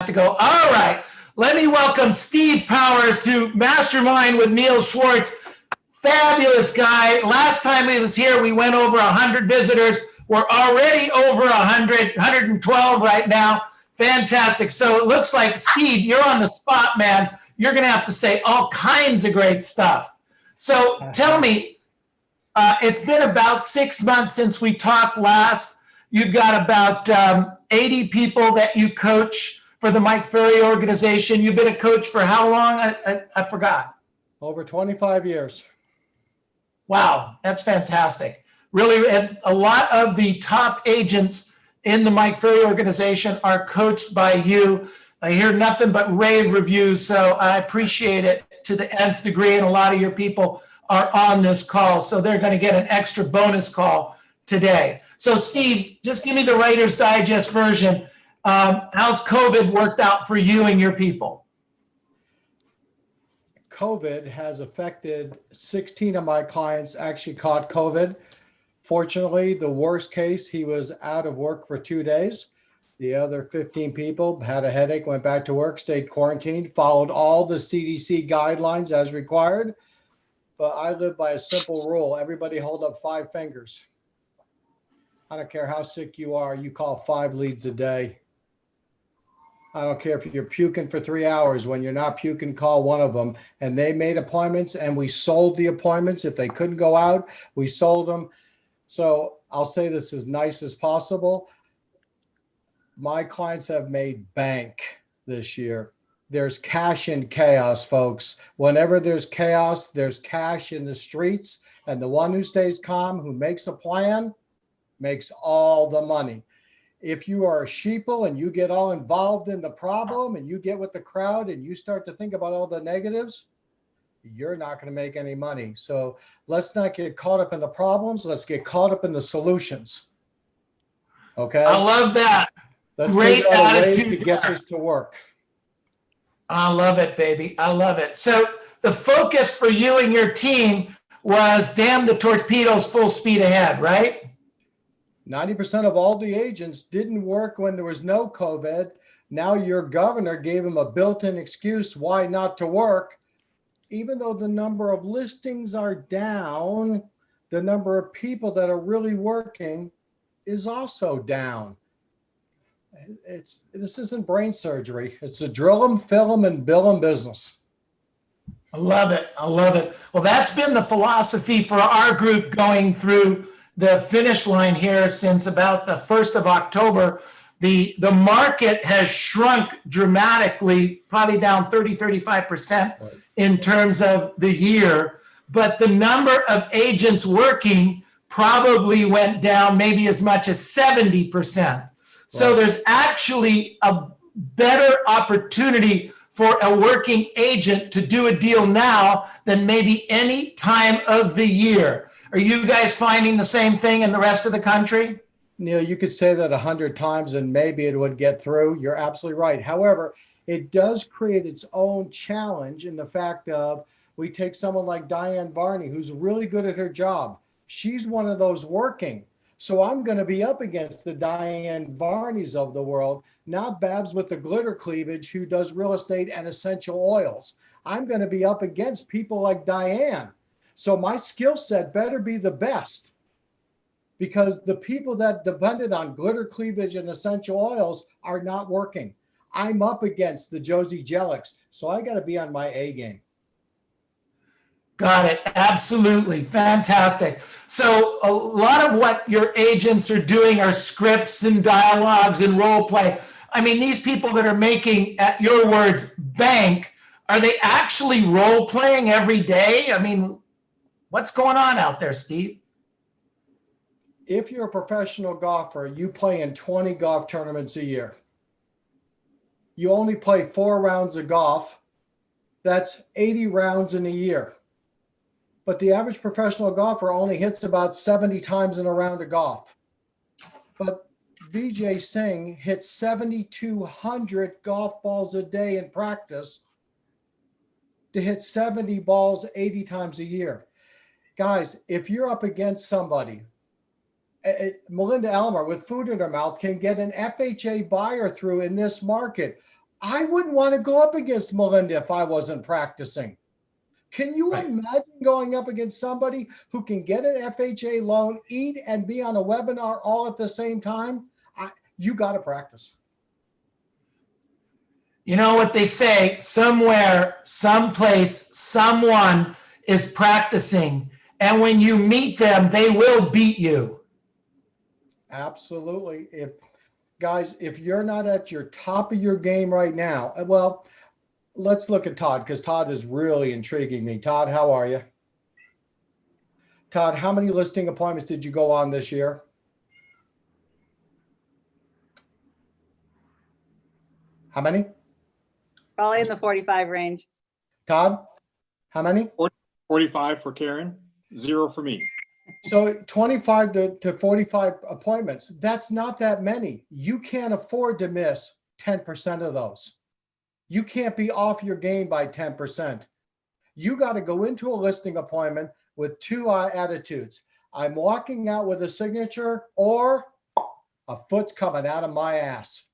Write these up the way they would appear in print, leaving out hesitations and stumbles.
to go. All right, let me welcome Steve Powers to Mastermind with Neil Schwartz. Fabulous guy. Last time he was here, we went over 100 visitors. We're already over 100, 112 right now. Fantastic. So it looks like, Steve, you're on the spot, man. You're going to have to say all kinds of great stuff. So tell me, it's been about 6 months since we talked last. You've got about 80 people that you coach for the Mike Ferry organization. You've been a coach for how long? I forgot. Over 25 years. Wow, that's fantastic. Really, and a lot of the top agents in the Mike Ferry organization are coached by you. I hear nothing but rave reviews, so I appreciate it to the nth degree, and a lot of your people are on this call, so they're going to get an extra bonus call today. So Steve, just give me the Writer's Digest version. How's COVID worked out for you and your people? COVID has affected 16 of my clients actually caught COVID. Fortunately, the worst case, he was out of work for 2 days. The other 15 people had a headache, went back to work, stayed quarantined, followed all the CDC guidelines as required. But I live by a simple rule. Everybody hold up 5 fingers. I don't care how sick you are, you call 5 leads a day. I don't care if you're puking for 3 hours. When you're not puking, call one of them. And they made appointments and we sold the appointments. If they couldn't go out, we sold them. So I'll say this as nice as possible. My clients have made bank this year. There's cash in chaos, folks. Whenever there's chaos, there's cash in the streets. And the one who stays calm, who makes a plan, makes all the money. If you are a sheeple and you get all involved in the problem and you get with the crowd and you start to think about all the negatives, you're not going to make any money. So let's not get caught up in the problems. Let's get caught up in the solutions. Okay. I love that. Let's Great attitude to get this to work. I love it, baby. I love it. So the focus for you and your team was damn the torpedoes, full speed ahead, right? 90% of all the agents didn't work when there was no COVID. Now your governor gave them a built-in excuse why not to work. Even though the number of listings are down, the number of people that are really working is also down. This isn't brain surgery. It's a drill 'em, fill 'em, and bill 'em business. I love it. I love it. Well, that's been the philosophy for our group going through the finish line here since about the 1st of October. The market has shrunk dramatically, probably down 30, 35% in terms of the year. But the number of agents working probably went down maybe as much as 70%. So there's actually a better opportunity for a working agent to do a deal now than maybe any time of the year. Are you guys finding the same thing in the rest of the country? Neil, you could say that 100 times and maybe it would get through. You're absolutely right. However, it does create its own challenge in the fact of we take someone like Diane Varney, who's really good at her job. She's one of those working. So I'm going to be up against the Diane Varneys of the world, not Babs with the glitter cleavage who does real estate and essential oils. I'm going to be up against people like Diane. So my skill set better be the best, because the people that depended on glitter cleavage and essential oils are not working. I'm up against the Josie Jellicks, so I got to be on my A game. Got it. Absolutely. Fantastic. So a lot of what your agents are doing are scripts and dialogues and role play. I mean, these people that are making, at your words, bank, are they actually role playing every day? I mean, what's going on out there, Steve? If you're a professional golfer, you play in 20 golf tournaments a year. You only play 4 rounds of golf. That's 80 rounds in a year. But the average professional golfer only hits about 70 times in a round of golf. But Vijay Singh hits 7,200 golf balls a day in practice to hit 70 balls 80 times a year. Guys, if you're up against somebody, Melinda Elmer with food in her mouth can get an FHA buyer through in this market. I wouldn't want to go up against Melinda if I wasn't practicing. Can you imagine going up against somebody who can get an FHA loan, eat, and be on a webinar all at the same time? You got to practice. You know what they say, somewhere, someplace, someone is practicing. And when you meet them, they will beat you. Absolutely. If you're not at your top of your game right now, well, let's look at Todd, because Todd is really intriguing me. Todd, how are you? Todd, how many listing appointments did you go on this year? How many? Probably in the 45 range. Todd, how many? 45 for Karen, 0 for me. So 25 to 45 appointments. That's not that many. You can't afford to miss 10% of those. You can't be off your game by 10%. You got to go into a listing appointment with two attitudes. I'm walking out with a signature, or a foot's coming out of my ass.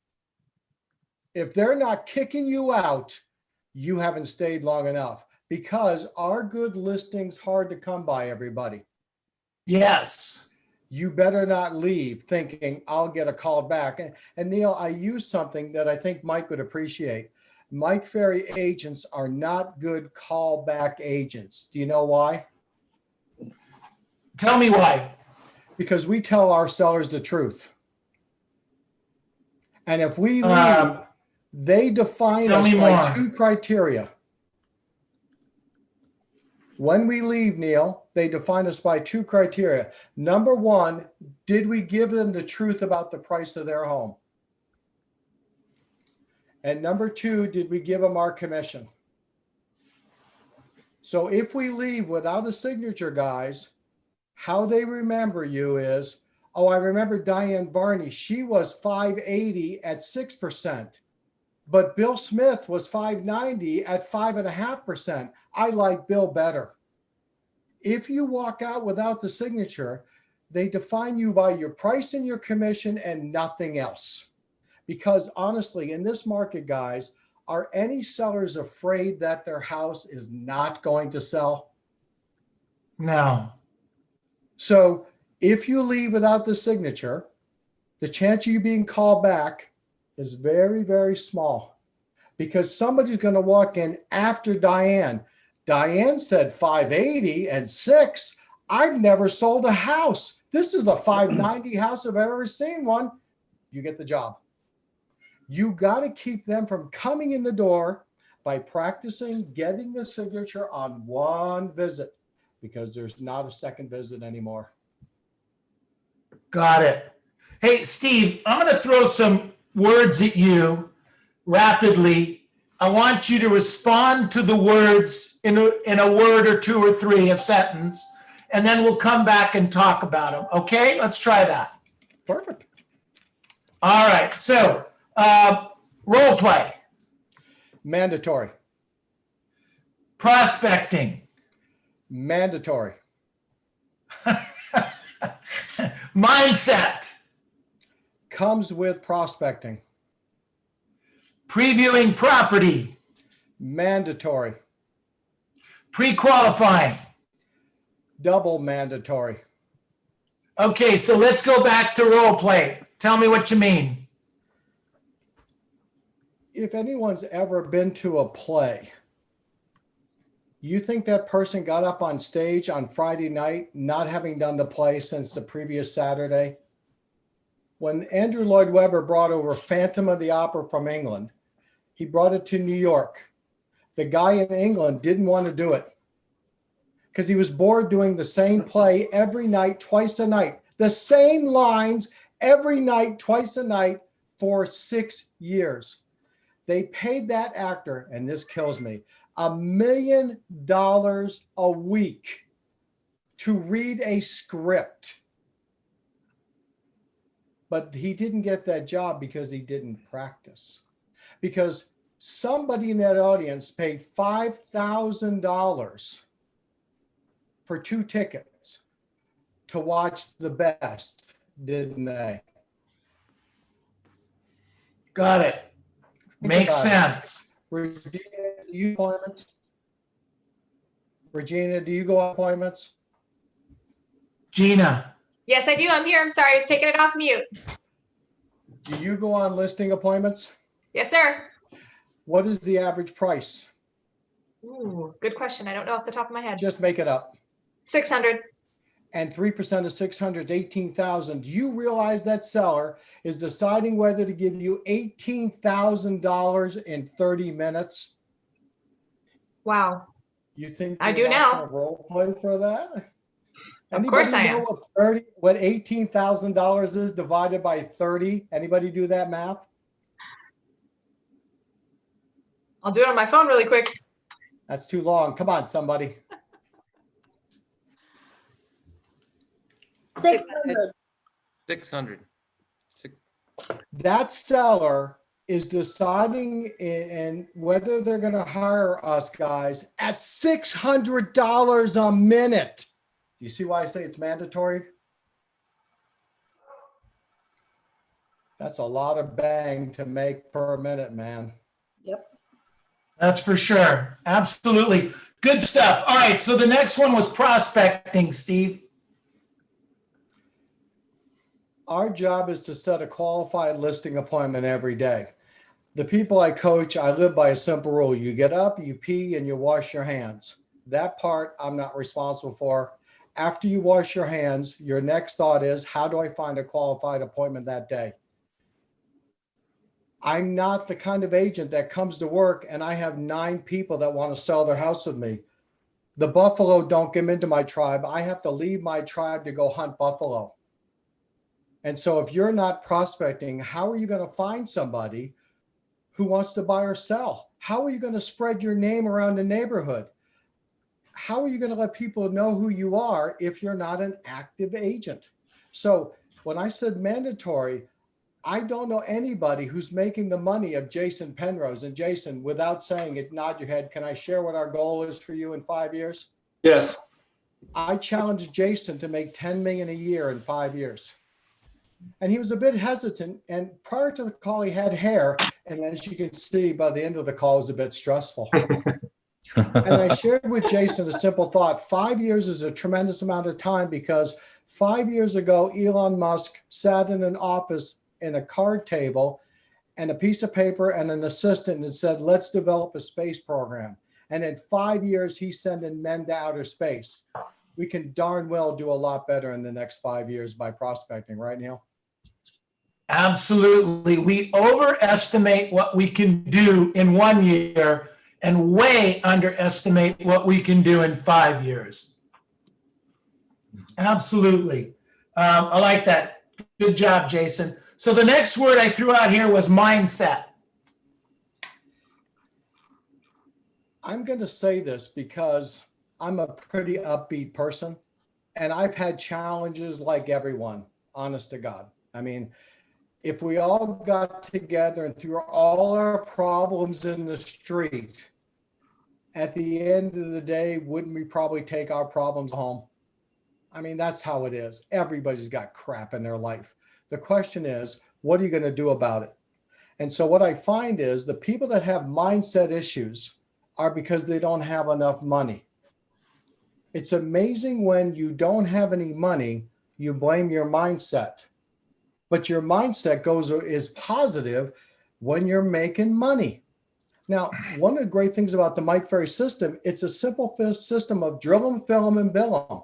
If they're not kicking you out, you haven't stayed long enough, because our good listings hard to come by, everybody. Yes. You better not leave thinking I'll get a call back. And Neil, I use something that I think Mike would appreciate. Mike Ferry agents are not good callback agents. Do you know why? Tell me why. Because we tell our sellers the truth. And if we leave, they define us by two criteria. When we leave, Neil, they define us by two criteria. Number one, did we give them the truth about the price of their home? And number two, did we give them our commission? So if we leave without a signature, guys, how they remember you is, oh, I remember Diane Varney. She was 580 at 6%, but Bill Smith was 590 at 5.5%. I like Bill better. If you walk out without the signature, they define you by your price and your commission and nothing else. Because honestly, in this market, guys, are any sellers afraid that their house is not going to sell? No. So if you leave without the signature, the chance of you being called back is very, very small, because somebody's going to walk in after Diane. Diane said 580 and 6. I've never sold a house. This is a 590 house if I've ever seen one. You get the job. You got to keep them from coming in the door by practicing getting the signature on one visit, because there's not a second visit anymore. Got it. Hey, Steve, I'm going to throw some words at you rapidly. I want you to respond to the words in a word or two or three, a sentence, and then we'll come back and talk about them. Okay, let's try that. Perfect. All right, so role play. Mandatory. Prospecting. Mandatory. Mindset. Comes with prospecting. Previewing property. Mandatory. Pre-qualifying. Double mandatory. Okay, so let's go back to role play. Tell me what you mean. If anyone's ever been to a play, you think that person got up on stage on Friday night, not having done the play since the previous Saturday? When Andrew Lloyd Webber brought over Phantom of the Opera from England, he brought it to New York. The guy in England didn't want to do it because he was bored doing the same play every night, twice a night, the same lines every night, twice a night for 6 years. They paid that actor, and this kills me, $1 million a week to read a script. But he didn't get that job because he didn't practice. Because somebody in that audience paid $5,000 for 2 tickets to watch the best, didn't they? Got it. Makes sense. Regina, do you appointments? Regina, do you go on appointments? Gina, Yes, I do. I'm here. I'm sorry. I was taking it off mute. Do you go on listing appointments? Yes, sir. What is the average price? Ooh, good question. I don't know off the top of my head. Just make it up. 600. And 3% of 600 is 18,000. Do you realize that seller is deciding whether to give you $18,000 in 30 minutes? Wow. You think I you're do not now. gonna role play for that? Of course I am. What $18,000 is divided by 30? Anybody do that math? I'll do it on my phone really quick. That's too long. Come on, somebody. 600. 600. That seller is deciding in whether they're going to hire us guys at $600 a minute. You see why I say it's mandatory? That's a lot of bang to make per minute, man. that's for sure. Absolutely. Good stuff. All right. So the next one was prospecting, Steve. Our job is to set a qualified listing appointment every day. The people I coach, I live by a simple rule. You get up, you pee, and you wash your hands. That part I'm not responsible for. After you wash your hands, your next thought is, how do I find a qualified appointment that day? I'm not the kind of agent that comes to work and I have 9 people that want to sell their house with me. The buffalo don't come into my tribe. I have to leave my tribe to go hunt buffalo. And so if you're not prospecting, how are you going to find somebody who wants to buy or sell? How are you going to spread your name around the neighborhood? How are you going to let people know who you are if you're not an active agent? So when I said mandatory, I don't know anybody who's making the money of Jason Penrose. And Jason, without saying it, nod your head. Can I share what our goal is for you in 5 years? Yes. I challenged Jason to make 10 million a year in 5 years. And he was a bit hesitant. And prior to the call, he had hair. And as you can see, by the end of the call, it was a bit stressful. And I shared with Jason a simple thought. 5 years is a tremendous amount of time because 5 years ago, Elon Musk sat in an office in a card table and a piece of paper and an assistant and said, let's develop a space program. And in 5 years, he's sending men to outer space. We can darn well do a lot better in the next 5 years by prospecting, right, Neil? Absolutely. We overestimate what we can do in 1 year and way underestimate what we can do in 5 years. Absolutely. I like that. Good job, Jason. So the next word I threw out here was mindset. I'm going to say this because I'm a pretty upbeat person and I've had challenges like everyone, honest to God. I mean, if we all got together and threw all our problems in the street, at the end of the day, wouldn't we probably take our problems home? I mean, that's how it is. Everybody's got crap in their life. The question is, what are you going to do about it? And so what I find is the people that have mindset issues are because they don't have enough money. It's amazing when you don't have any money, you blame your mindset. But your mindset is positive when you're making money. Now, one of the great things about the Mike Ferry system, it's a simple system of drill them, fill them, and bill them.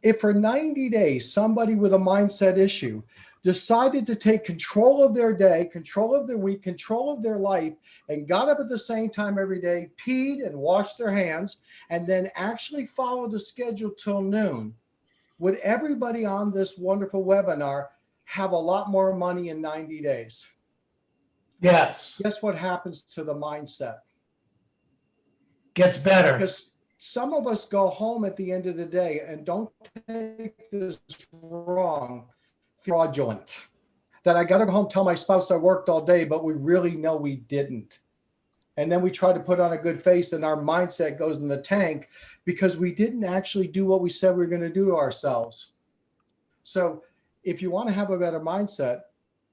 If for 90 days, somebody with a mindset issue decided to take control of their day, control of their week, control of their life, and got up at the same time every day, peed and washed their hands, and then actually followed the schedule till noon, would everybody on this wonderful webinar have a lot more money in 90 days? Yes. Guess what happens to the mindset? Gets better. Because some of us go home at the end of the day, and don't take this wrong, fraudulent. That I got to go home, tell my spouse I worked all day, but we really know we didn't. And then we try to put on a good face and our mindset goes in the tank because we didn't actually do what we said we were going to do to ourselves. So if you want to have a better mindset,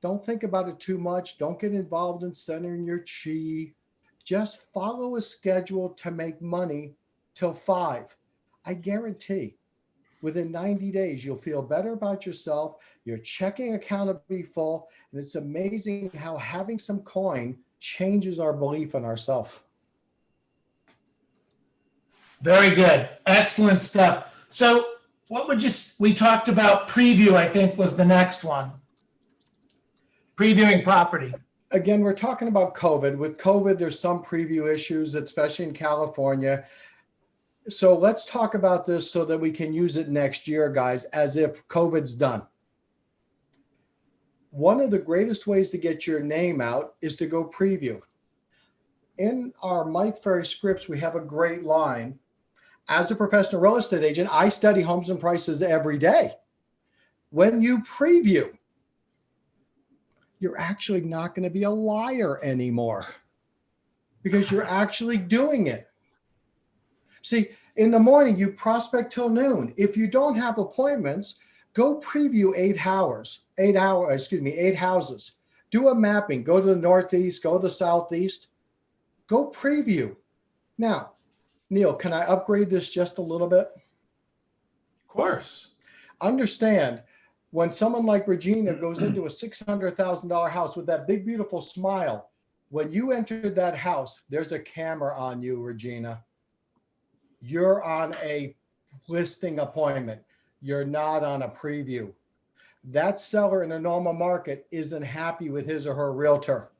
Don't think about it too much. Don't get involved in centering your chi. Just follow a schedule to make money till 5. I guarantee within 90 days, you'll feel better about yourself. Your checking account will be full. And it's amazing how having some coin changes our belief in ourselves. Very good. Excellent stuff. So we talked about preview, I think was the next one. Previewing property. Again, we're talking about COVID. With COVID, there's some preview issues, especially in California. So let's talk about this so that we can use it next year, guys, as if COVID's done. One of the greatest ways to get your name out is to go preview. In our Mike Ferry scripts, we have a great line. As a professional real estate agent, I study homes and prices every day. When you preview, you're actually not going to be a liar anymore because you're actually doing it. See, in the morning, you prospect till noon. If you don't have appointments, go preview 8 houses. Do a mapping. Go to the Northeast, go to the Southeast. Go preview. Now, Neil, can I upgrade this just a little bit? Of course. Understand, when someone like Regina goes into a $600,000 house with that big, beautiful smile, when you entered that house, there's a camera on you, Regina. You're on a listing appointment. You're not on a preview. That seller in a normal market isn't happy with his or her realtor.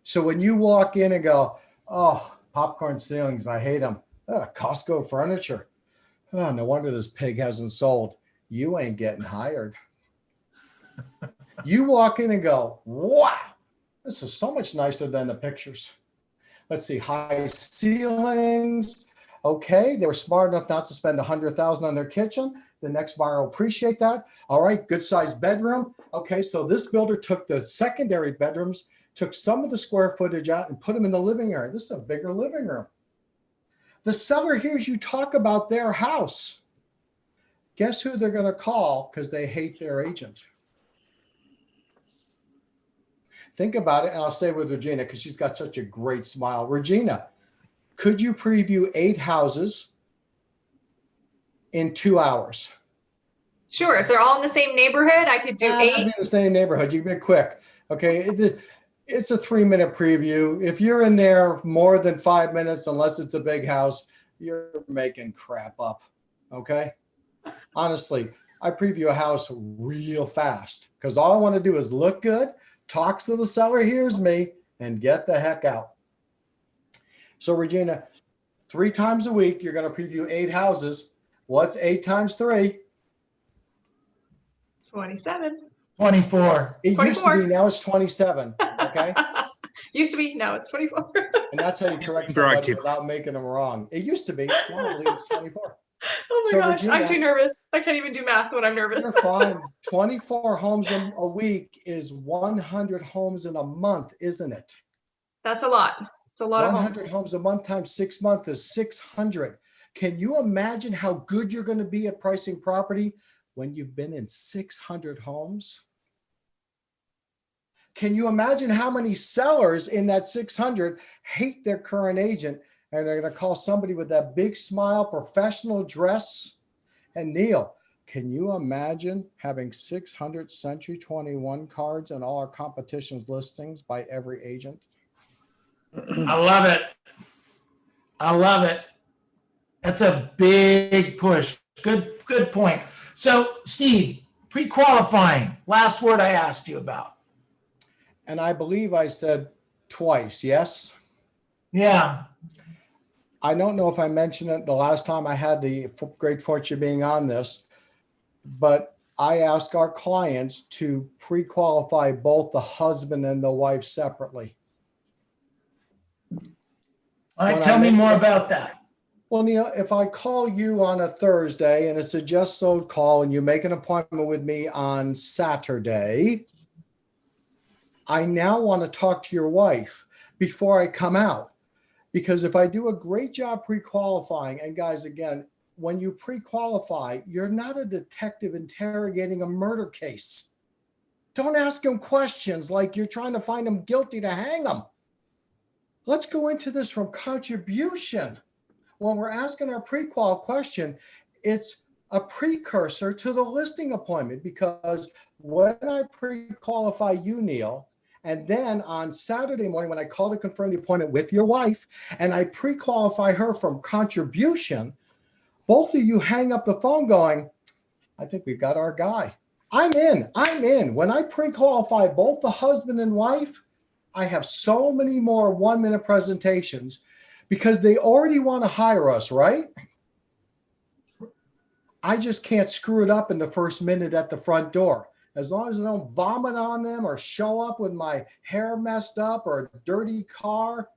So when you walk in and go, oh, popcorn ceilings, I hate them. Oh, Costco furniture. Oh, no wonder this pig hasn't sold. You ain't getting hired. You walk in and go, wow, this is so much nicer than the pictures. Let's see, high ceilings. Okay, they were smart enough not to spend $100,000 on their kitchen. The next buyer will appreciate that. All right, good sized bedroom. Okay, so this builder took the secondary bedrooms, took some of the square footage out and put them in the living area. This is a bigger living room. The seller hears you talk about their house. Guess who they're going to call because they hate their agent? Think about it, and I'll say with Regina because she's got such a great smile. Regina, could you preview 8 houses in 2 hours? Sure. If they're all in the same neighborhood, I could do 8. In the same neighborhood. You can be quick. Okay. It's a 3-minute preview. If you're in there more than 5 minutes, unless it's a big house, you're making crap up. Okay. Honestly, I preview a house real fast because all I want to do is look good, talks to the seller, hears me, and get the heck out. So Regina, 3 times a week, you're going to preview 8 houses. What's 8 times 3? 27. 24. It 24. used to be, now it's 27. Okay. Used to be, now it's 24. And that's how you correct somebody without making them wrong. It used to be, now I believe it's 24. Oh my So, gosh, Regina, I'm too nervous. I can't even do math when I'm nervous. You're fine. 24 homes a week is 100 homes in a month, isn't it? That's a lot. It's a lot of 100 homes. homes a month times 6 months is 600. Can you imagine how good you're going to be at pricing property when you've been in 600 homes? Can you imagine how many sellers in that 600 hate their current agent and they're going to call somebody with that big smile, professional dress? And Neil, can you imagine having 600 Century 21 cards and all our competition's listings by every agent? I love it. I love it. That's a big push. Good point. So, Steve, pre-qualifying, last word I asked you about. And I believe I said twice, yes? Yeah. I don't know if I mentioned it the last time I had the great fortune of being on this, but I ask our clients to pre-qualify both the husband and the wife separately. All right, tell me more about that. Well, Neil, if I call you on a Thursday and it's a just sold call and you make an appointment with me on Saturday, I now want to talk to your wife before I come out. Because if I do a great job pre-qualifying, and guys, again, when you pre-qualify, you're not a detective interrogating a murder case. Don't ask them questions like you're trying to find them guilty to hang them. Let's go into this from contribution. When we're asking our pre-qual question, it's a precursor to the listing appointment, because when I pre-qualify you, Neil, and then on Saturday morning when I call to confirm the appointment with your wife and I pre-qualify her from contribution, both of you hang up the phone going, I think we've got our guy. I'm in. When I pre-qualify both the husband and wife, I have so many more 1-minute presentations because they already want to hire us, right? I just can't screw it up in the first minute at the front door. As long as I don't vomit on them or show up with my hair messed up or a dirty car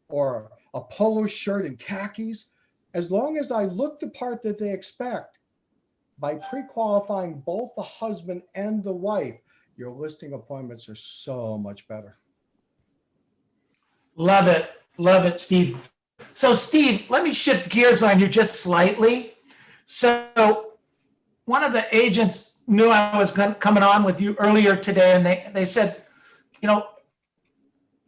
or a polo shirt and khakis, as long as I look the part that they expect, by pre-qualifying both the husband and the wife, your listing appointments are so much better. Love it, Steve. So Steve, let me shift gears on you just slightly. So one of the agents knew I was coming on with you earlier today, and they said,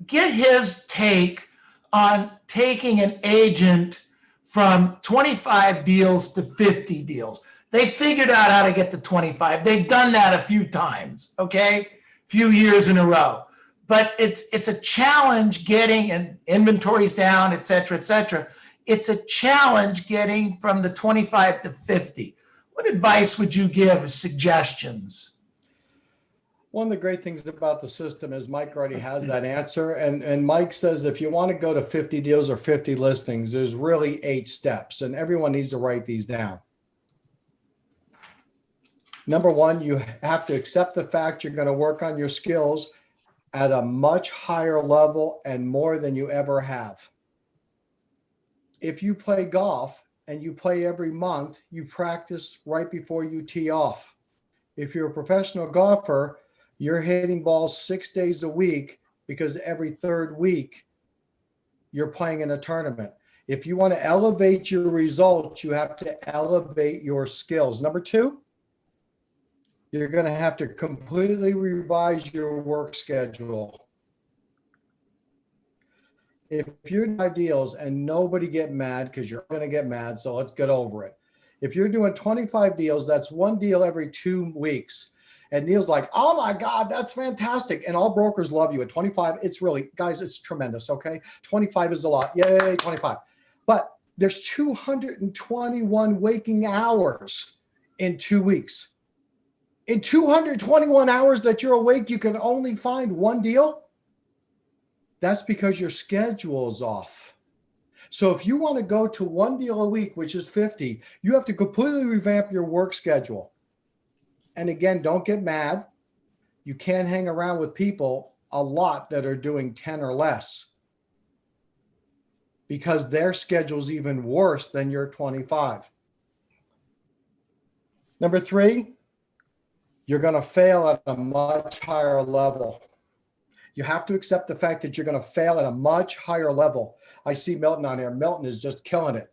get his take on taking an agent from 25 deals to 50 deals. They figured out how to get to 25. They've done that a few times, okay? Few years in a row. But it's a challenge getting, and inventories down, et cetera, et cetera. It's a challenge getting from the 25 to 50. What advice would you give as suggestions? One of the great things about the system is Mike already has that answer. And Mike says, if you want to go to 50 deals or 50 listings, there's really 8 steps, and everyone needs to write these down. Number 1, you have to accept the fact you're going to work on your skills at a much higher level and more than you ever have. If you play golf and you play every month, you practice right before you tee off. If you're a professional golfer, you're hitting balls 6 days a week because every third week you're playing in a tournament. If you want to elevate your results, you have to elevate your skills. Number 2, you're going to have to completely revise your work schedule. If you're doing deals, and nobody get mad because you're going to get mad, so let's get over it. If you're doing 25 deals, that's 1 deal every 2 weeks. And Neil's like, oh my God, that's fantastic. And all brokers love you at 25. It's really, guys, it's tremendous, okay? 25 is a lot. Yay, 25. But there's 221 waking hours in 2 weeks. In 221 hours that you're awake, you can only find 1 deal. That's because your schedule is off. So if you want to go to 1 deal a week, which is 50, you have to completely revamp your work schedule. And again, don't get mad. You can't hang around with people a lot that are doing 10 or less, because their schedule's even worse than your 25. Number 3, you're going to fail at a much higher level. You have to accept the fact that you're going to fail at a much higher level. I see Milton on here. Milton is just killing it.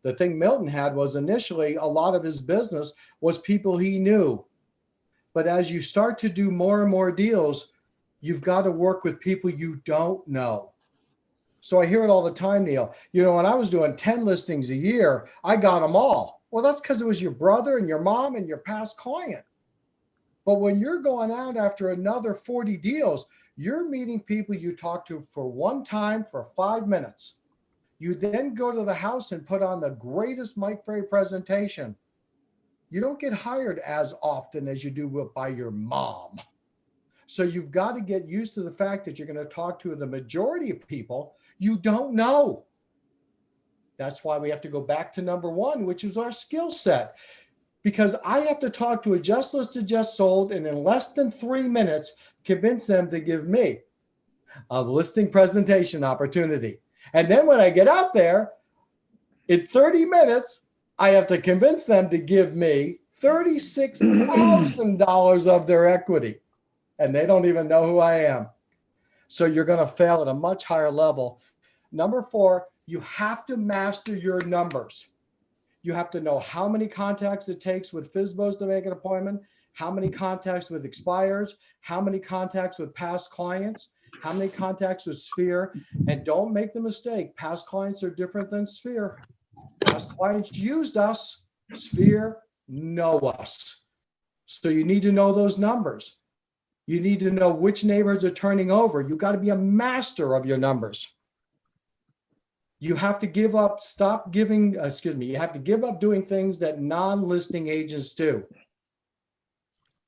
The thing Milton had was initially a lot of his business was people he knew. But as you start to do more and more deals, you've got to work with people you don't know. So I hear it all the time, Neil. When I was doing 10 listings a year, I got them all. Well, that's because it was your brother and your mom and your past client. But when you're going out after another 40 deals, you're meeting people you talk to for one time for 5 minutes. You then go to the house and put on the greatest Mike Frey presentation. You don't get hired as often as you do by your mom. So you've got to get used to the fact that you're going to talk to the majority of people you don't know. That's why we have to go back to number 1, which is our skill set. Because I have to talk to a just listed, just sold, and in less than 3 minutes, convince them to give me a listing presentation opportunity. And then when I get out there, in 30 minutes, I have to convince them to give me $36,000 of their equity. And they don't even know who I am. So you're going to fail at a much higher level. Number 4, you have to master your numbers. You have to know how many contacts it takes with FSBOs to make an appointment, how many contacts with expires, how many contacts with past clients, how many contacts with Sphere. And don't make the mistake, past clients are different than Sphere. Past clients used us, Sphere know us. So you need to know those numbers. You need to know which neighborhoods are turning over. You got to be a master of your numbers. You have to give up, you have to give up doing things that non-listing agents do.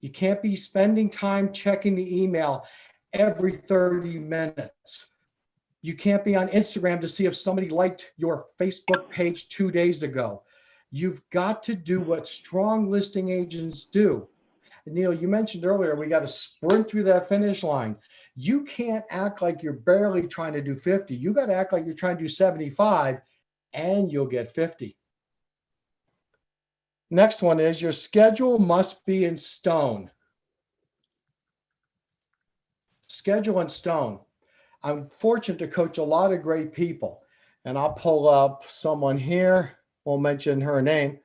You can't be spending time checking the email every 30 minutes. You can't be on Instagram to see if somebody liked your Facebook page 2 days ago. You've got to do what strong listing agents do. And Neil, you mentioned earlier, we got to sprint through that finish line. You can't act like you're barely trying to do 50. You got to act like you're trying to do 75 and you'll get 50. Next one is your schedule must be in stone. Schedule in stone. I'm fortunate to coach a lot of great people, and I'll pull up someone here. Won't mention her name.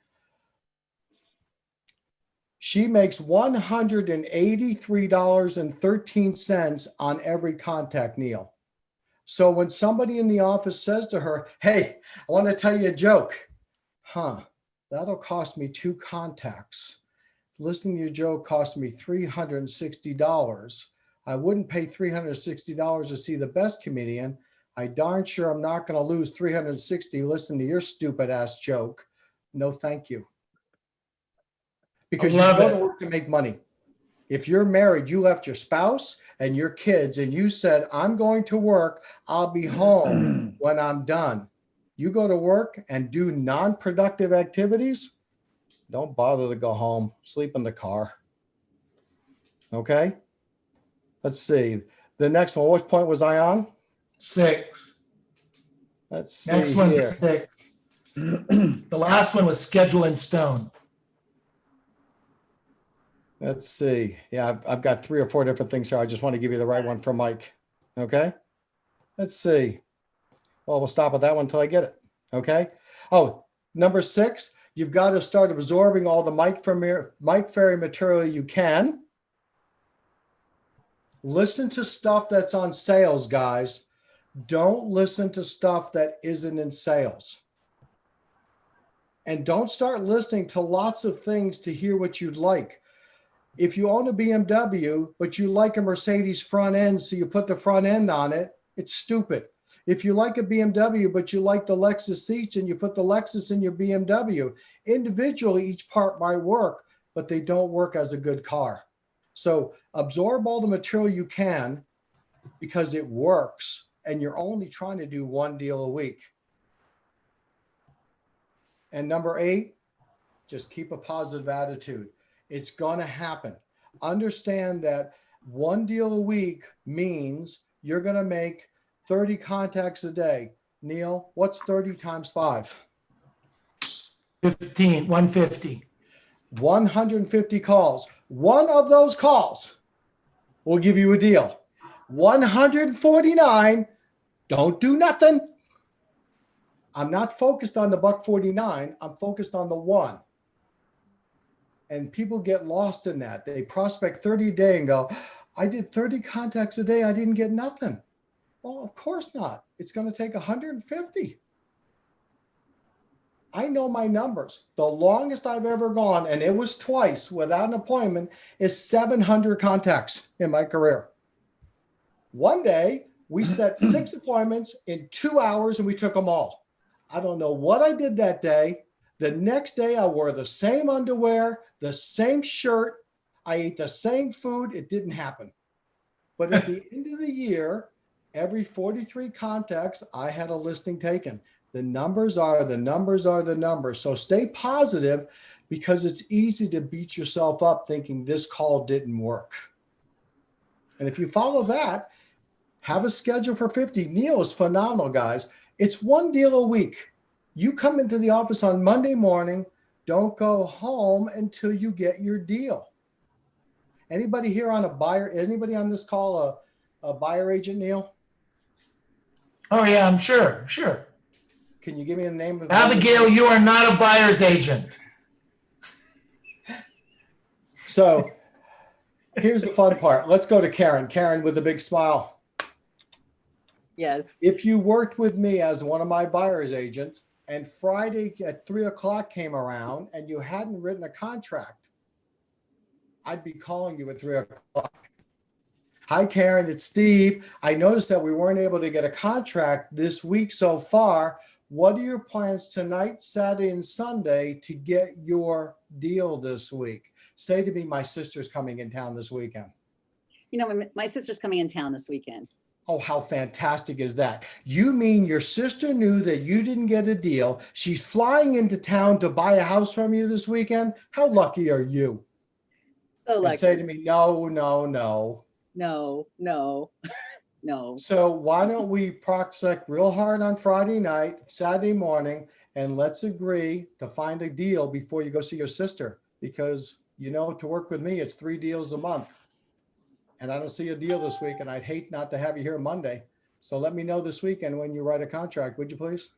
She makes $183.13 on every contact, Neil. So when somebody in the office says to her, hey, I want to tell you a joke. That'll cost me 2 contacts. Listening to your joke cost me $360. I wouldn't pay $360 to see the best comedian. I darn sure I'm not going to lose $360 listening to your stupid ass joke. No, thank you. Because you go to work to make money. If you're married, you left your spouse and your kids, and you said, I'm going to work. I'll be home when I'm done. You go to work and do non-productive activities. Don't bother to go home. Sleep in the car. Okay? Let's see. The next one, what point was I on? 6. Let's see. Next one's here. 6. The last one was schedule in stone. Let's see. Yeah, I've got 3 or 4 different things here. I just want to give you the right one for Mike. Okay. Let's see. Well, we'll stop at that one until I get it. Okay. Oh, number 6, you've got to start absorbing all the Mike Ferry material you can. Listen to stuff that's on sales, guys. Don't listen to stuff that isn't in sales. And don't start listening to lots of things to hear what you'd like. If you own a BMW, but you like a Mercedes front end, so you put the front end on it, it's stupid. If you like a BMW, but you like the Lexus seats and you put the Lexus in your BMW, individually, each part might work, but they don't work as a good car. So absorb all the material you can because it works, and you're only trying to do 1 deal a week. And number 8, just keep a positive attitude. It's going to happen. Understand that 1 deal a week means you're going to make 30 contacts a day. Neil, what's 30 times 5? 150. 150 calls. One of those calls will give you a deal. 149, don't do nothing. I'm not focused on the $1.49. I'm focused on the 1. And people get lost in that. They prospect 30 a day and go, I did 30 contacts a day. I didn't get nothing. Well, of course not. It's going to take 150. I know my numbers. The longest I've ever gone, and it was twice without an appointment, is 700 contacts in my career. One day, we set 6 appointments in 2 hours and we took them all. I don't know what I did that day. The next day, I wore the same underwear, the same shirt. I ate the same food. It didn't happen. But at the end of the year, every 43 contacts, I had a listing taken. The numbers are the numbers are the numbers. So stay positive because it's easy to beat yourself up thinking this call didn't work. And if you follow that, have a schedule for 50. Neil is phenomenal, guys. It's 1 deal a week. You come into the office on Monday morning. Don't go home until you get your deal. Anybody here on a buyer? Anybody on this call a buyer agent, Neil? Oh, yeah, I'm sure. Can you give me the name of Abigail, you are not a buyer's agent. So here's the fun part. Let's go to Karen. Karen with a big smile. Yes. If you worked with me as one of my buyer's agents and Friday at 3 o'clock came around and you hadn't written a contract, I'd be calling you at 3 o'clock. Hi, Karen, it's Steve. I noticed that we weren't able to get a contract this week so far. What are your plans tonight, Saturday, and Sunday to get your deal this week? Say to me, my sister's coming in town this weekend. You know, my sister's coming in town this weekend. Oh, how fantastic is that? You mean your sister knew that you didn't get a deal? She's flying into town to buy a house from you this weekend? How lucky are you? So And lucky. say to me, no, no, no. No, no, no. So why don't we prospect real hard on Friday night, Saturday morning, and let's agree to find a deal before you go see your sister. Because, you know, to work with me, it's 3 deals a month. And I don't see a deal this week, and I'd hate not to have you here Monday. So let me know this weekend when you write a contract, would you please?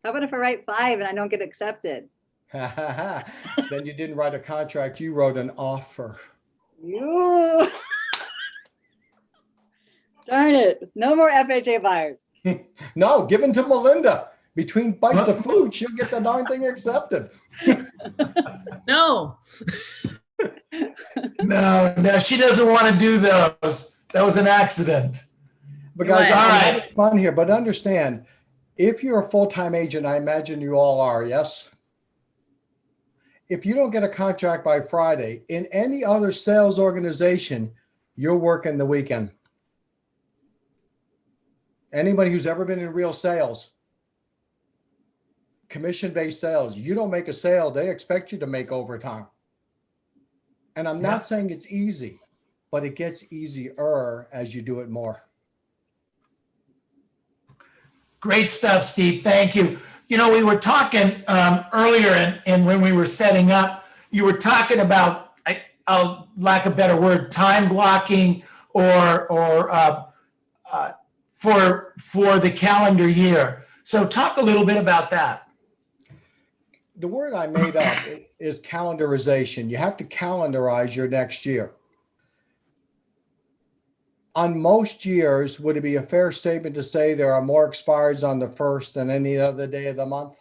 How about if I write 5 and I don't get accepted? Then you didn't write a contract, you wrote an offer. You. Darn it. No more FHA buyers. No, give them to Melinda. Between bites of food, she'll get the darn thing accepted. No. No, she doesn't want to do those. That was an accident. But guys, Right. I'm All right. having fun here, but understand, if you're a full-time agent, I imagine you all are, yes? If you don't get a contract by Friday, in any other sales organization, you're working the weekend. Anybody who's ever been in real sales, commission-based sales, you don't make a sale, they expect you to make overtime. And I'm not saying it's easy, but it gets easier as you do it more. Great stuff, Steve. Thank you. You know, we were talking earlier, and when we were setting up, you were talking about, lack of a better word, time blocking or for the calendar year. So talk a little bit about that. The word I made up is calendarization. You have to calendarize your next year. On most years, would it be a fair statement to say there are more expireds on the 1st than any other day of the month?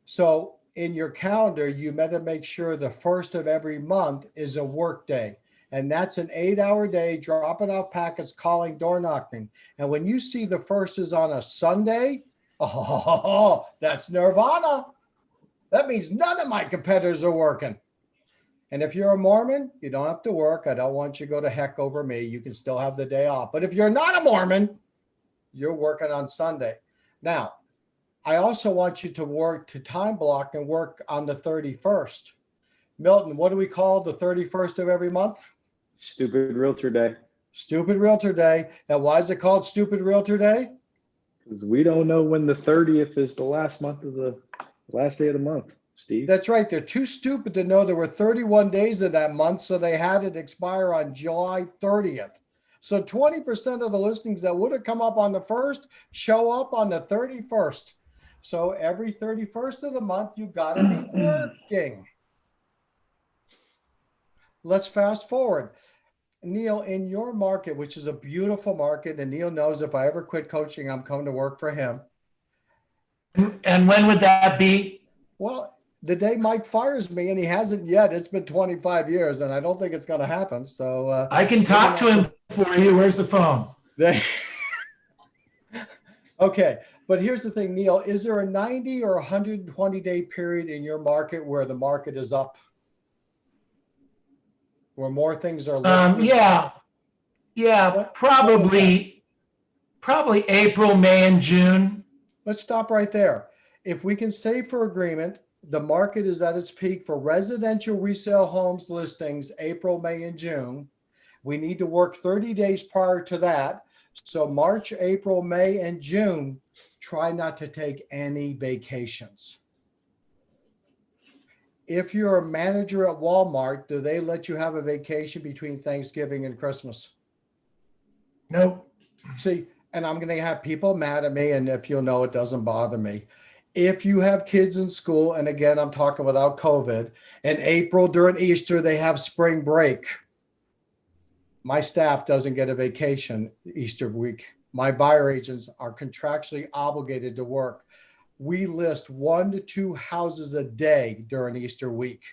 So in your calendar, you better make sure the 1st of every month is a work day. And that's an 8-hour day, dropping off packets, calling, door knocking. And when you see the 1st is on a Sunday, oh, that's nirvana. That means none of my competitors are working. And if you're a Mormon, you don't have to work. I don't want you to go to heck over me. You can still have the day off. But if you're not a Mormon, you're working on Sunday. Now, I also want you to work to time block and work on the 31st. Milton, what do we call the 31st of every month? Stupid Realtor Day. Stupid Realtor Day. Now, why is it called Stupid Realtor Day? Because we don't know when the 30th is the last day of the month, Steve. That's right. They're too stupid to know there were 31 days of that month, so they had it expire on July 30th. So 20% of the listings that would have come up on the 1st show up on the 31st. So every 31st of the month, you got to be working. Let's fast forward. Neil, in your market, which is a beautiful market, and Neil knows if I ever quit coaching, I'm coming to work for him. And when would that be? Well, the day Mike fires me, and he hasn't yet. It's been 25 years, and I don't think it's going to happen. So I can talk to him for you. Where's the phone? Okay, but here's the thing, Neil. Is there a 90 or 120-day period in your market where the market is up? Where more things are listed? Yeah, probably April, May, and June. Let's stop right there. If we can stay for agreement, the market is at its peak for residential resale homes listings, April, May, and June. We need to work 30 days prior to that. So March, April, May, and June, try not to take any vacations. If you're a manager at Walmart, do they let you have a vacation between Thanksgiving and Christmas? Nope. See, and I'm going to have people mad at me, and if you'll know, it doesn't bother me. If you have kids in school, and again, I'm talking without COVID, in April during Easter, they have spring break. My staff doesn't get a vacation Easter week. My buyer agents are contractually obligated to work. We list 1 to 2 houses a day during Easter week.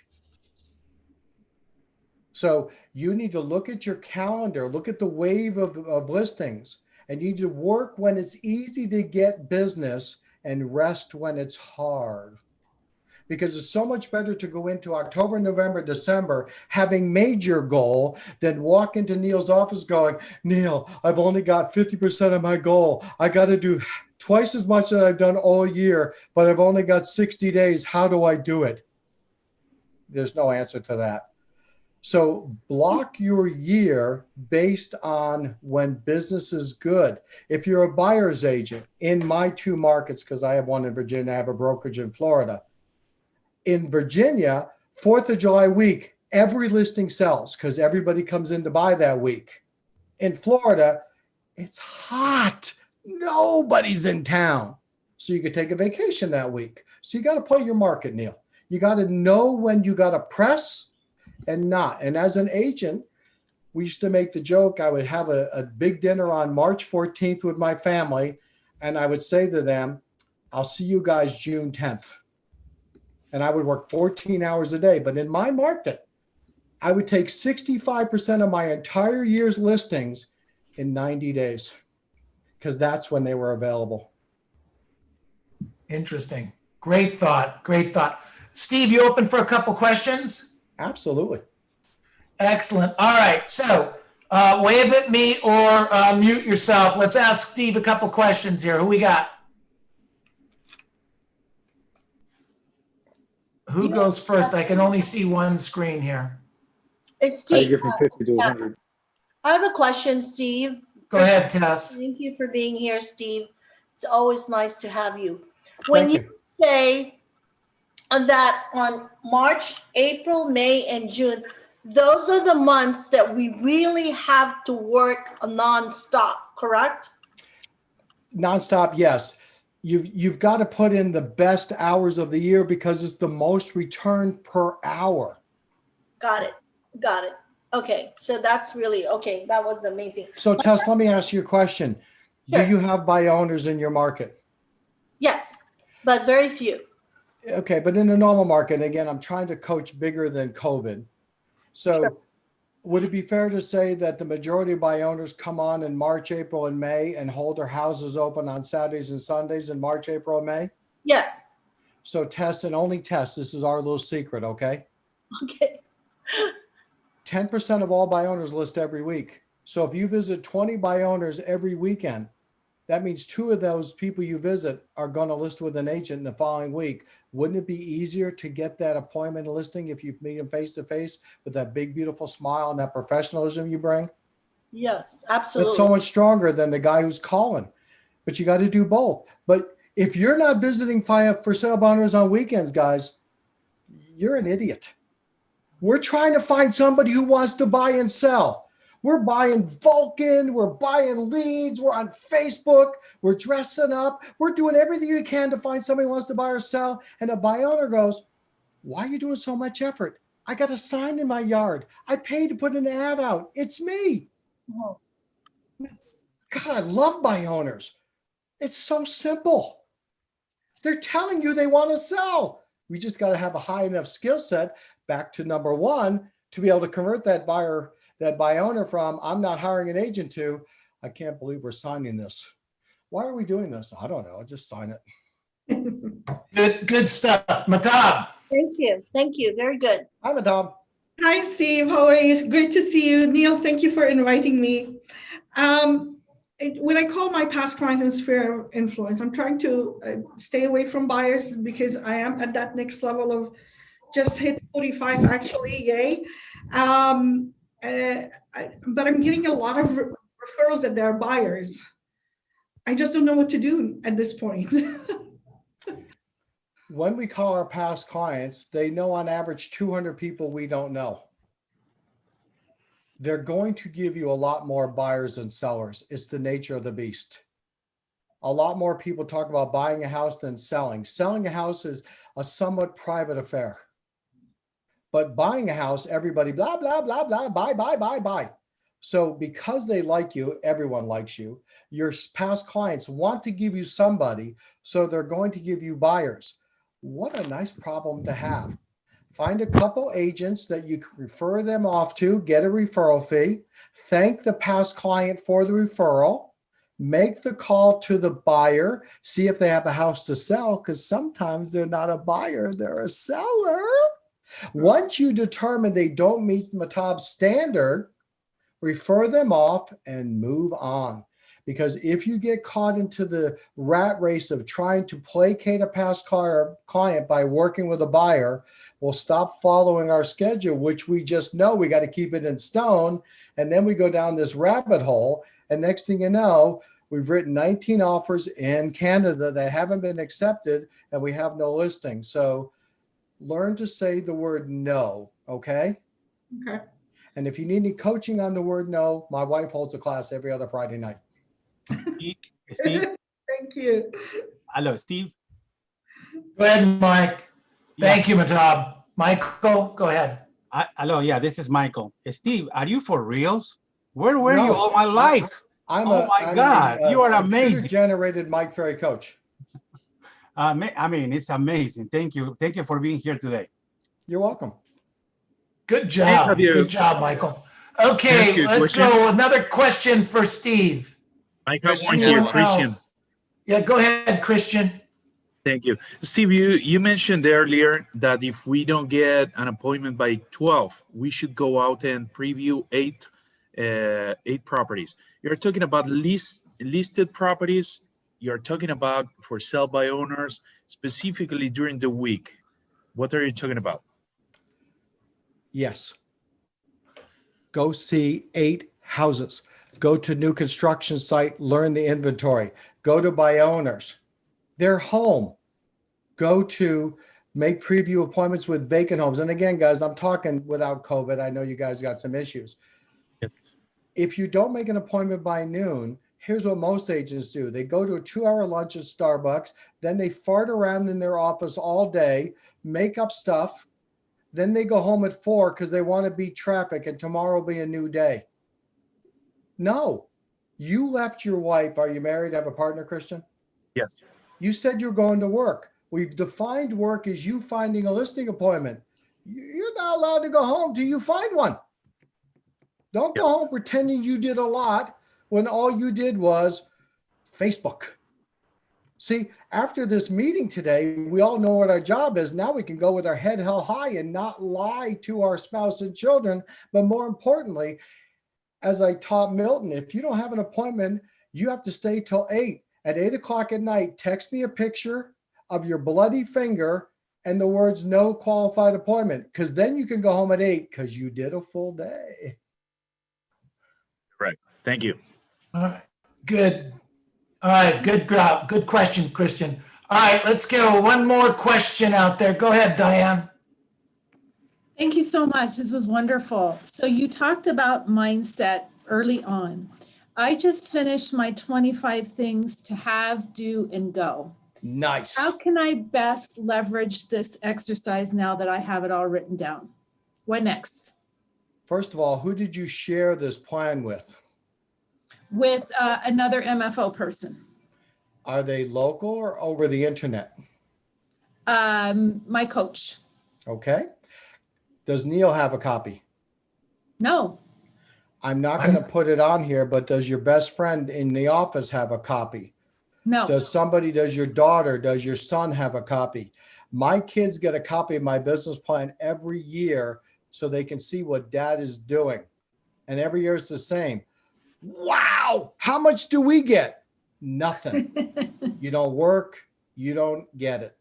So you need to look at your calendar, look at the wave of listings, and you need to work when it's easy to get business and rest when it's hard. Because it's so much better to go into October, November, December having made your goal than walk into Neil's office going, Neil, I've only got 50% of my goal. I got to do twice as much that I've done all year, but I've only got 60 days. How do I do it? There's no answer to that. So block your year based on when business is good. If you're a buyer's agent in my 2 markets, because I have one in Virginia, I have a brokerage in Florida. In Virginia, 4th of July week, every listing sells because everybody comes in to buy that week. In Florida, it's hot. Nobody's in town. So you could take a vacation that week. So you got to play your market, Neil. You got to know when you got to press and not. And as an agent, we used to make the joke, I would have a big dinner on March 14th with my family, and I would say to them, I'll see you guys June 10th. And I would work 14 hours a day. But in my market, I would take 65% of my entire year's listings in 90 days because that's when they were available. Interesting. Great thought. Great thought. Steve, you open for a couple questions? Absolutely. Excellent. All right. So wave at me or mute yourself. Let's ask Steve a couple questions here. Who we got? Who goes first? I can only see one screen here. It's How do you Steve. get from 50 to 100? I have a question, Steve. Go ahead, Tess. Thank you for being here, Steve. It's always nice to have you. When Thank you say that on March, April, May, and June, those are the months that we really have to work nonstop, correct? Nonstop, yes. You've got to put in the best hours of the year because it's the most return per hour. Got it. Got it. Okay. So that's really, okay. That was the main thing. So Tess, let me ask you a question. Sure. Do you have buy owners in your market? Yes, but very few. Okay, but in a normal market, again, I'm trying to coach bigger than COVID. So Sure. would it be fair to say that the majority of buy owners come on in March, April, and May and hold their houses open on Saturdays and Sundays in March, April, and May? Yes. So Tess, and only Tess, this is our little secret, okay? Okay. 10% of all buy owners list every week. So if you visit 20 buy owners every weekend, that means 2 of those people you visit are going to list with an agent in the following week. Wouldn't it be easier to get that appointment listing if you meet them face to face with that big, beautiful smile and that professionalism you bring? Yes, absolutely. That's so much stronger than the guy who's calling. But you got to do both. But if you're not visiting for sale owners on weekends, guys, you're an idiot. We're trying to find somebody who wants to buy and sell. We're buying Vulcan, we're buying leads, we're on Facebook, we're dressing up, we're doing everything we can to find somebody who wants to buy or sell. And a buy owner goes, why are you doing so much effort? I got a sign in my yard. I paid to put an ad out. It's me. Oh. God, I love buy owners. It's so simple. They're telling you they want to sell. We just got to have a high enough skill set, back to number 1, to be able to convert that buy owner from, I'm not hiring an agent, to, I can't believe we're signing this. Why are we doing this? I don't know. I'll just sign it. Good stuff. Matab. Thank you. Thank you. Very good. Hi, Madame. Hi, Steve. How are you? It's great to see you. Neil, thank you for inviting me. When I call my past clients in sphere of influence, I'm trying to stay away from buyers because I am at that next level of just hit 45, actually, yay. But I'm getting a lot of referrals that they're buyers. I just don't know what to do at this point. When we call our past clients, they know on average 200 people we don't know. They're going to give you a lot more buyers than sellers. It's the nature of the beast. A lot more people talk about buying a house than selling. Selling a house is a somewhat private affair. But buying a house, everybody, blah, blah, blah, blah, buy, buy, buy, buy. So because they like you, everyone likes you. Your past clients want to give you somebody, so they're going to give you buyers. What a nice problem to have. Find a couple agents that you can refer them off to, get a referral fee, thank the past client for the referral, make the call to the buyer, see if they have a house to sell, because sometimes they're not a buyer, they're a seller. Once you determine they don't meet Matab's standard, refer them off and move on. Because if you get caught into the rat race of trying to placate a past client by working with a buyer, we'll stop following our schedule, which we just know we got to keep it in stone. And then we go down this rabbit hole. And next thing you know, we've written 19 offers in Canada that haven't been accepted, and we have no listing. So learn to say the word no, okay? Okay. And if you need any coaching on the word no, my wife holds a class every other Friday night. Steve, Thank you. hello, Steve. Go ahead, Mike. Yeah. Thank you, Matab. Michael, go ahead. Hello, yeah, this is Michael. Steve, are you for reals? Where were No, you all my life? I'm God, you are amazing. Computer-generated Mike Ferry coach. I mean, it's amazing. Thank you for being here today. You're welcome. Good job. Javier. Good job, Michael. Can I Okay, ask you a let's question? go. Another question for Steve. I have one here, Anyone Christian. else? Yeah, go ahead, Christian. Thank you. Steve, you mentioned earlier that if we don't get an appointment by 12, we should go out and preview eight properties. You're talking about listed properties. You're talking about for sale by owners, specifically during the week. What are you talking about? Yes. Go see 8 houses. Go to new construction site, learn the inventory. Go to buy owners. They're home. Go to make preview appointments with vacant homes. And again, guys, I'm talking without COVID. I know you guys got some issues. Yep. If you don't make an appointment by noon, here's what most agents do. They go to a 2-hour lunch at Starbucks. Then they fart around in their office all day, make up stuff. Then they go home at 4 because they want to beat traffic and tomorrow will be a new day. No, you left your wife. Are you married? Have a partner, Christian? Yes. You said you're going to work. We've defined work as you finding a listing appointment. You're not allowed to go home till you find one. Don't go home pretending you did a lot when all you did was Facebook. See, after this meeting today, we all know what our job is. Now we can go with our head held high and not lie to our spouse and children. But more importantly, as I taught Milton, if you don't have an appointment, you have to stay till 8. At 8 o'clock at night, text me a picture of your bloody finger and the words no qualified appointment, because then you can go home at 8 because you did a full day. Right. Thank you. All right, good. All right, good question, Christian. All right, let's go. One more question out there. Go ahead, Diane. Thank you so much. This was wonderful. So you talked about mindset early on. I just finished my 25 things to have, do, and go. Nice. How can I best leverage this exercise now that I have it all written down? What next? First of all, who did you share this plan with? With another MFO person. Are they local or over the internet? My coach. Okay. Does Neil have a copy? No. I'm not going to put it on here, but does your best friend in the office have a copy? No. Does your daughter, does your son have a copy? My kids get a copy of my business plan every year so they can see what dad is doing. And every year it's the same. Wow. How much do we get? Nothing. You don't work, you don't get it.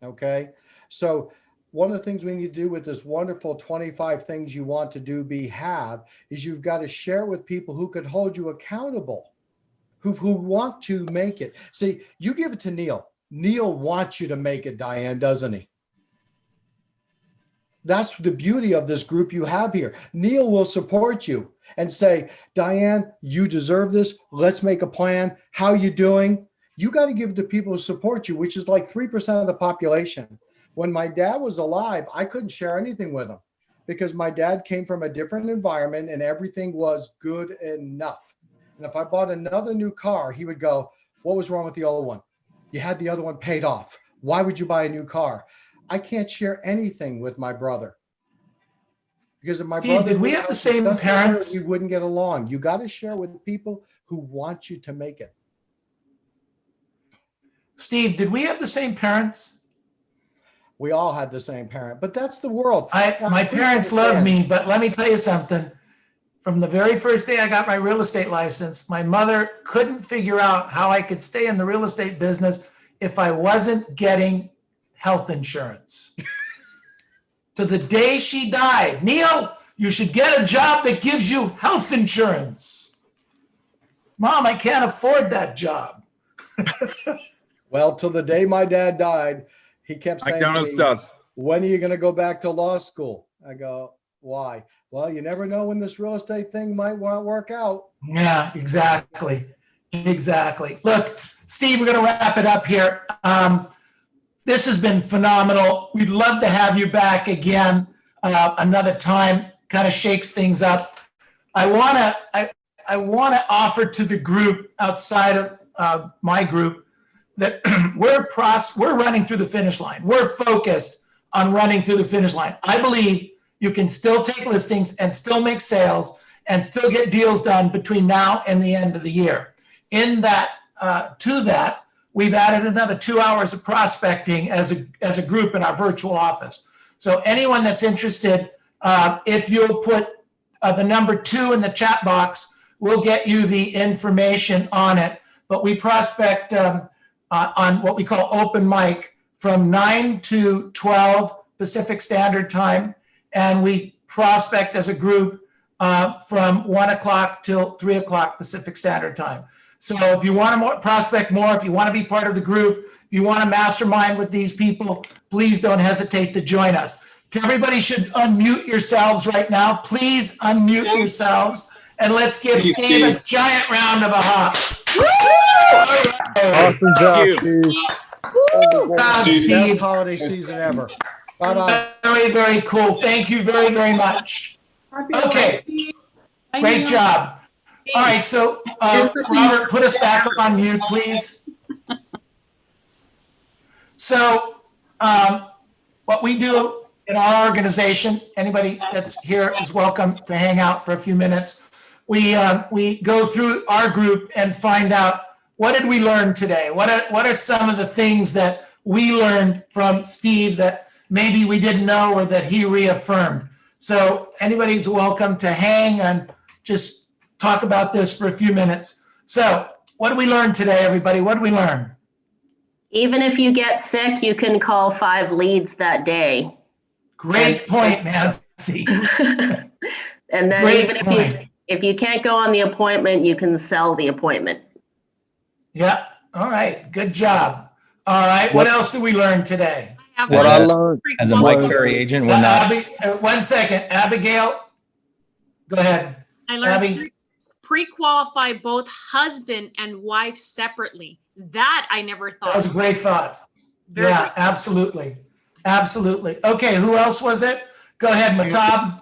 Okay. So one of the things we need to do with this wonderful 25 things you want to do, have, is you've got to share it with people who could hold you accountable, who want to make it. See, you give it to Neil. Neil wants you to make it, Diane, doesn't he? That's the beauty of this group you have here. Neil will support you. and say, Diane, you deserve this. Let's make a plan. How you doing? You got to give the people who support you, which is like 3% of the population. When my dad was alive, I couldn't share anything with him because my dad came from a different environment and everything was good enough. And if I bought another new car, he would go, what was wrong with the old one? You had the other one paid off. Why would you buy a new car? I can't share anything with my brother. Because if my Steve, brother did we knew have how the same successful we were, parents? we wouldn't get along. You got to share with people who want you to make it. Steve, did we have the same parents? We all had the same parent, but that's the world. My parents love me, but let me tell you something. From the very first day I got my real estate license, my mother couldn't figure out how I could stay in the real estate business if I wasn't getting health insurance. To the day she died, Neil, you should get a job that gives you health insurance. Mom, I can't afford that job. Well, till the day my dad died, he kept saying to McDonald's me, does. when are you going to go back to law school? I go, why? Well, you never know when this real estate thing might want to work out. Yeah, exactly. Exactly. Look, Steve, we're going to wrap it up here. This has been phenomenal. We'd love to have you back again another time. Kind of shakes things up. I want to offer to the group outside of my group that we're running through the finish line. We're focused on running through the finish line. I believe you can still take listings and still make sales and still get deals done between now and the end of the year. In that, to that, we've added another 2 hours of prospecting as a group in our virtual office. So anyone that's interested, if you'll put the number 2 in the chat box, we'll get you the information on it. But we prospect on what we call open mic from 9 to 12 Pacific Standard Time. And we prospect as a group from 1 o'clock till 3 o'clock Pacific Standard Time. So if you want to prospect more, if you want to be part of the group, if you want to mastermind with these people, please don't hesitate to join us. Everybody should unmute yourselves right now. Please unmute yourselves. And let's give Steve a giant round of applause. Awesome job, you. Steve. Steve. Best holiday season ever. Bye-bye. Very, very cool. Thank you very, very much. Happy Okay. holidays, Steve. Bye, Great Neil. job. All right, so Robert, put us back on mute, please. So what we do in our organization, anybody that's here is welcome to hang out for a few minutes. We go through our group and find out, what did we learn today? What are some of the things that we learned from Steve that maybe we didn't know or that he reaffirmed? So anybody's welcome to hang and just talk about this for a few minutes. So what did we learn today, everybody? What did we learn? Even if you get sick, you can call 5 leads that day. Great point, Nancy. And then Great even point. if you can't go on the appointment, you can sell the appointment. Yeah. All right. Good job. All right. What else did we learn today? What I learned As a Mike Ferry agent, we're not. 1 second. Abigail, go ahead. I learned Abby? pre-qualify both husband and wife separately. That I never thought. That was a great thought. Very Yeah, great. absolutely. Absolutely. Okay. Who else was it? Go ahead, Matab.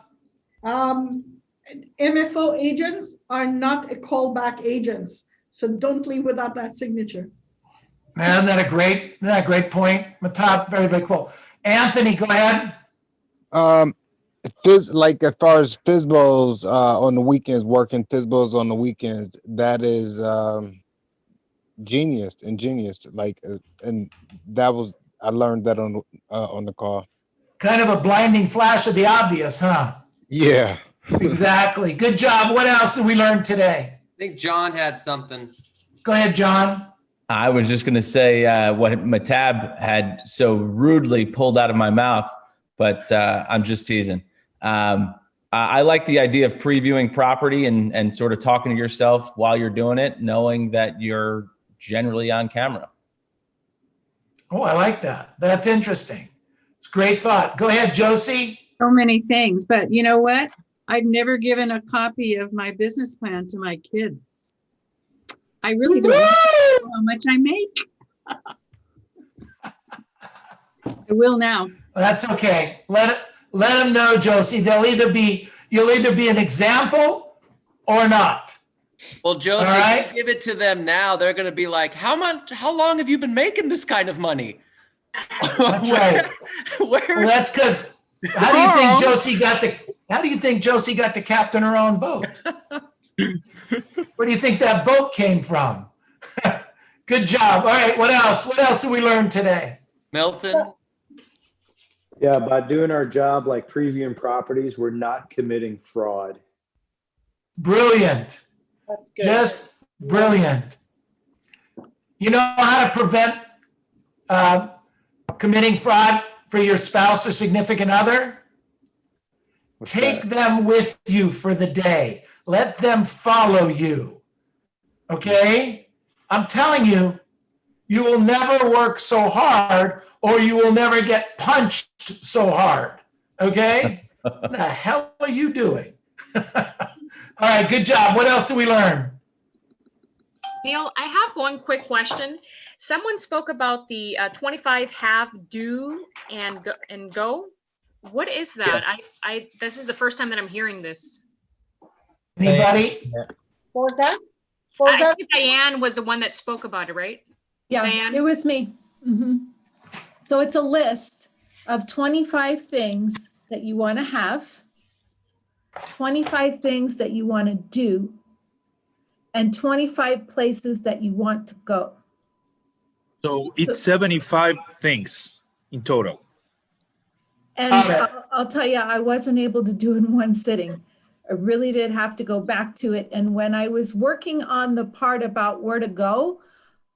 MFO agents are not a callback agents, so don't leave without that signature. Man, isn't that a great point? Matab, very, very cool. Anthony, go ahead. like as far as FISBOs on the weekends, working FISBOs on the weekends, that is ingenious. Like, and that was, I learned that on the call. Kind of a blinding flash of the obvious, huh? Yeah. Exactly. Good job. What else did we learn today? I think John had something. Go ahead, John. I was just going to say what Matab had so rudely pulled out of my mouth, but I'm just teasing. I like the idea of previewing property and sort of talking to yourself while you're doing it, knowing that you're generally on camera. Oh, I like that. That's interesting. It's a great thought. Go ahead, Josie. So many things, but you know what? I've never given a copy of my business plan to my kids. I really don't know how much I make. I will now. That's okay. Let them know, Josie. You'll either be an example or not. Well, Josie, All right. if you give it to them now, they're going to be like, how long have you been making this kind of money? That's right. Well, that's because how do you think Josie got to captain her own boat? Where do you think that boat came from? Good job. All right, what else? What else did we learn today? Milton? Yeah, by doing our job like previewing properties, we're not committing fraud. Brilliant. That's good. Just brilliant. You know how to prevent committing fraud for your spouse or significant other? Take them with you for the day. Let them follow you. Okay? I'm telling you, you will never work so hard or you will never get punched so hard. Okay? What the hell are you doing? All right, good job. What else did we learn? Neil, I have one quick question. Someone spoke about the 25 have, do, and go. What is that? Yeah. This is the first time that I'm hearing this. Anybody? What was that? I think Diane was the one that spoke about it, right? Yeah, Diane? it was me. So it's a list of 25 things that you want to have, 25 things that you want to do, and 25 places that you want to go. So it's 75 things in total. And I'll tell you, I wasn't able to do it in one sitting. I really did have to go back to it. And when I was working on the part about where to go,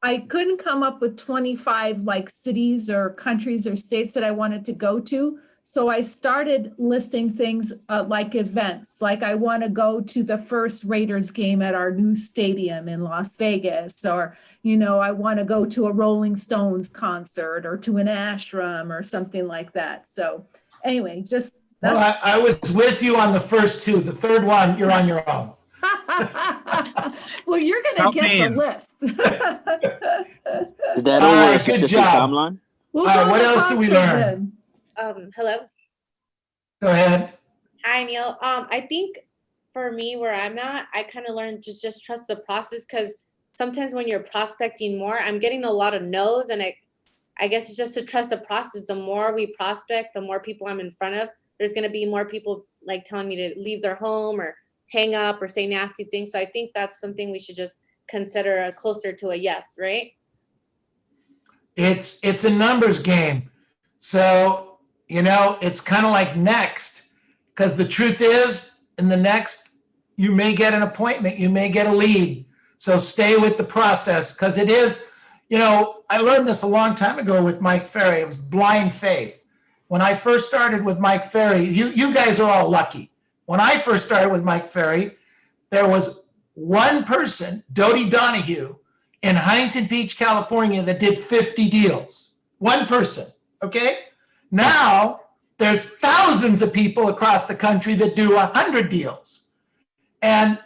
I couldn't come up with 25 like cities or countries or states that I wanted to go to. So I started listing things like events, like I want to go to the first Raiders game at our new stadium in Las Vegas, or, you know, I want to go to a Rolling Stones concert or to an ashram or something like that. So anyway, just. Well, I was with you on the first two. The third one, you're on your own. Well, you're going to get the list. Is that All over right, a specific good job. timeline? We'll All right, go what to else did we Foxwoods learn? then. Hello. Go ahead. Hi, Neil. I think for me, where I'm at, I kind of learned to just trust the process, because sometimes when you're prospecting more, I'm getting a lot of no's, and I guess it's just to trust the process. The more we prospect, the more people I'm in front of. There's going to be more people like telling me to leave their home or hang up or say nasty things. So I think that's something we should just consider closer to a yes, right? It's a numbers game. So, you know, it's kind of like next, because the truth is, in the next, you may get an appointment, you may get a lead. So stay with the process, because it is, you know, I learned this a long time ago with Mike Ferry. It was blind faith. When I first started with Mike Ferry, you guys are all lucky. When I first started with Mike Ferry, there was one person, Dodie Donahue, in Huntington Beach, California, that did 50 deals. One person, okay? Now, there's thousands of people across the country that do 100 deals. And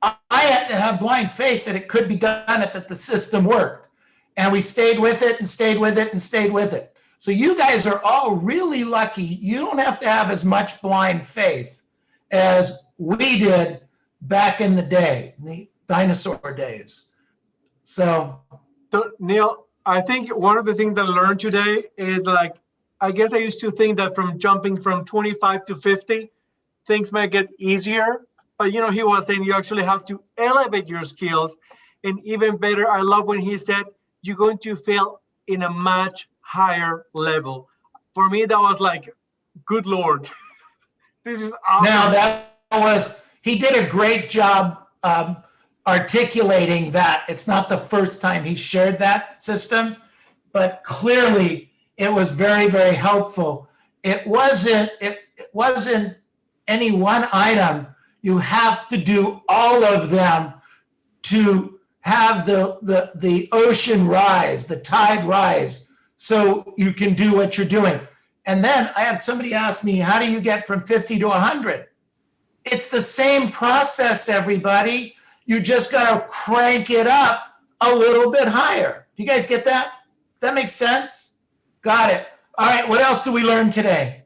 I had to have blind faith that it could be done, that the system worked. And we stayed with it and stayed with it and stayed with it. So you guys are all really lucky. You don't have to have as much blind faith as we did back in the day, in the dinosaur days. So Neil, I think one of the things that I learned today is, like, I guess I used to think that from jumping from 25 to 50, things might get easier. But, you know, he was saying you actually have to elevate your skills. And even better, I love when he said, you're going to fail in a much higher level. For me, that was like, good Lord, this is awesome. He did a great job articulating that. It's not the first time he shared that system, but clearly it was very, very helpful. It wasn't any one item. You have to do all of them to have the ocean rise, the tide rise, so you can do what you're doing. And then I had somebody ask me, how do you get from 50 to 100? It's the same process, everybody. You just got to crank it up a little bit higher. You guys get that? That makes sense? Got it. All right, what else did we learn today?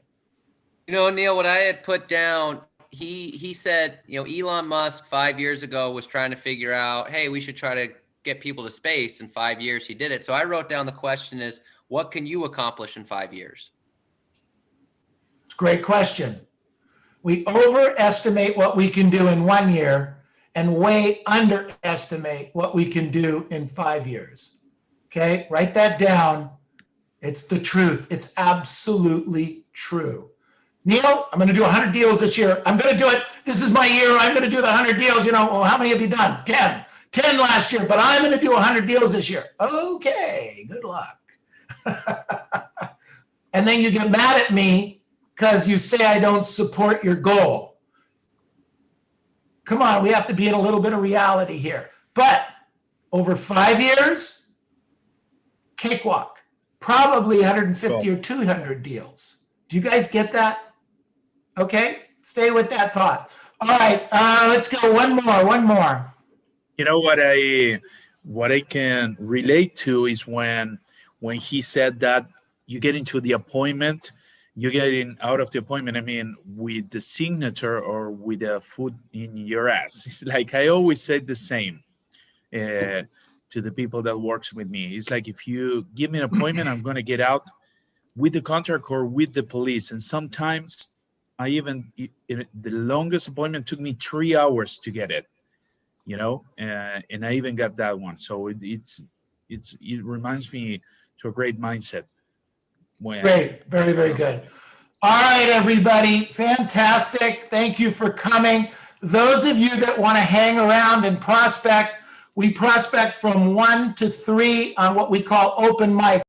You know, Neil, what I had put down, he said, you know, Elon Musk 5 years ago was trying to figure out, hey, we should try to get people to space. In 5 years, he did it. So I wrote down the question is, what can you accomplish in 5 years? It's a great question. We overestimate what we can do in 1 year and way underestimate what we can do in 5 years. Okay, write that down. It's the truth. It's absolutely true. Neil, I'm going to do 100 deals this year. I'm going to do it. This is my year. I'm going to do the 100 deals. You know, well, how many have you done? 10. 10 last year, but I'm going to do 100 deals this year. Okay, good luck. And then you get mad at me because you say I don't support your goal. Come on, we have to be in a little bit of reality here. But over 5 years, cakewalk, probably 150 or 200 deals. Do you guys get that? Okay, stay with that thought. All right, let's go one more. You know what I can relate to is when he said that you get into the appointment, you're getting out of the appointment, I mean, with the signature or with the foot in your ass. It's like, I always say the same to the people that works with me. It's like, if you give me an appointment, I'm going to get out with the contract or with the police. And sometimes the longest appointment took me 3 hours to get it, you know, and I even got that one. So it reminds me to a great mindset. Great, very, very good. All right, everybody, fantastic. Thank you for coming. Those of you that want to hang around and prospect, we prospect from 1 to 3 on what we call open mic.